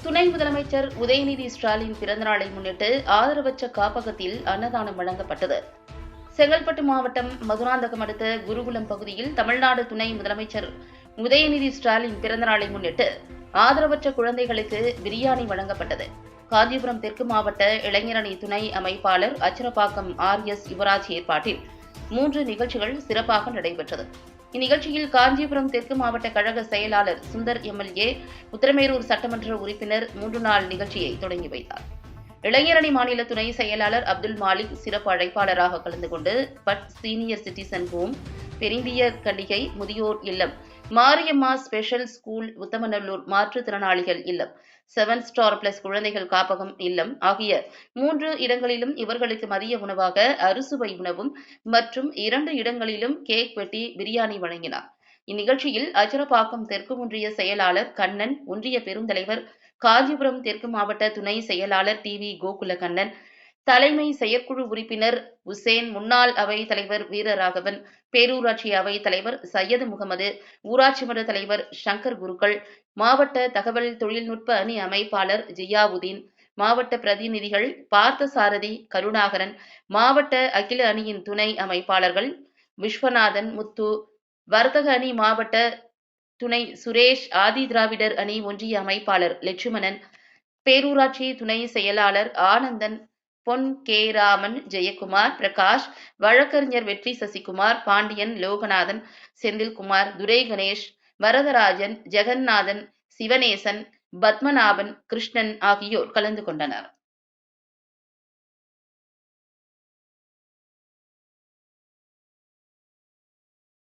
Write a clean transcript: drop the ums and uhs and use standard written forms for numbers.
துணை முதலமைச்சர் உதயநிதி ஸ்டாலின் பிறந்தநாளை முன்னிட்டு ஆதரவற்ற காப்பகத்தில் அன்னதானம் வழங்கப்பட்டது. செங்கல்பட்டு மாவட்டம் மதுராந்தகம் அடுத்த குருகுலம் பகுதியில் தமிழ்நாடு துணை முதலமைச்சர் உதயநிதி ஸ்டாலின் பிறந்தநாளை முன்னிட்டு ஆதரவற்ற குழந்தைகளுக்கு பிரியாணி வழங்கப்பட்டது. காஞ்சிபுரம் தெற்கு மாவட்ட இளைஞரணி துணை அமைப்பாளர் அச்சரப்பாக்கம் RS யுவராஜ் ஏற்பாட்டில் 3 நிகழ்ச்சிகள் சிறப்பாக நடைபெற்றது. இந்நிகழ்ச்சியில் காஞ்சிபுரம் தெற்கு மாவட்ட கழக செயலாளர் சுந்தர் MLA, உத்தரமேரூர் சட்டமன்ற உறுப்பினர் 3 நாள் நிகழ்ச்சியை தொடங்கி வைத்தார். இளைஞரணி மாநில துணை செயலாளர் அப்துல் மாலிக் சிறப்பு அழைப்பாளராக கலந்து கொண்டு but senior citizen home, பெரும்பியர் Kandigai முதியோர் இல்லம், மாரியம்மா ஸ்பெஷல் ஸ்கூல், உத்தமநல்லூர் மாற்றுத்திறனாளிகள் இல்லம், 7 ஸ்டார் பிளஸ் குழந்தைகள் காப்பகம் இல்லம் ஆகிய 3 இடங்களிலும் இவர்களுக்கு மதிய உணவாக அறுசுவை உணவும் மற்றும் 2 இடங்களிலும் கேக் வெட்டி பிரியாணி வழங்கினார். இந்நிகழ்ச்சியில் அச்சரப்பாக்கம் தெற்கு ஒன்றிய செயலாளர் கண்ணன், ஒன்றிய பெருந்தலைவர், காஞ்சிபுரம் தெற்கு மாவட்ட துணை செயலாளர் TV கோகுலகண்ணன், தலைமை செயற்குழு உறுப்பினர் உசேன், முன்னாள் அவை தலைவர் வீரராகவன், பேரூராட்சி அவை தலைவர் சையது முகமது, ஊராட்சி மன்ற தலைவர் சங்கர் குருக்கள், மாவட்ட தகவல் தொழில்நுட்ப அணி அமைப்பாளர் ஜியாவுதீன், மாவட்ட பிரதிநிதிகள் பார்த்தசாரதி, கருணாகரன், மாவட்ட அகில அணியின் துணை அமைப்பாளர்கள் விஸ்வநாதன், முத்து, வர்த்தக அணி மாவட்ட துணை சுரேஷ், ஆதி திராவிடர் அணி ஒன்றிய அமைப்பாளர் லட்சுமணன், பேரூராட்சி துணை செயலாளர் ஆனந்தன், பொன் கே. ராமன், ஜெயக்குமார், பிரகாஷ், வழக்கறிஞர் வெற்றி சசிகுமார், பாண்டியன், லோகநாதன், செந்தில்குமார், துரை கணேஷ், வரதராஜன், ஜெகநாதன், சிவனேசன், பத்மநாபன், கிருஷ்ணன் ஆகியோர் கலந்து கொண்டனர்.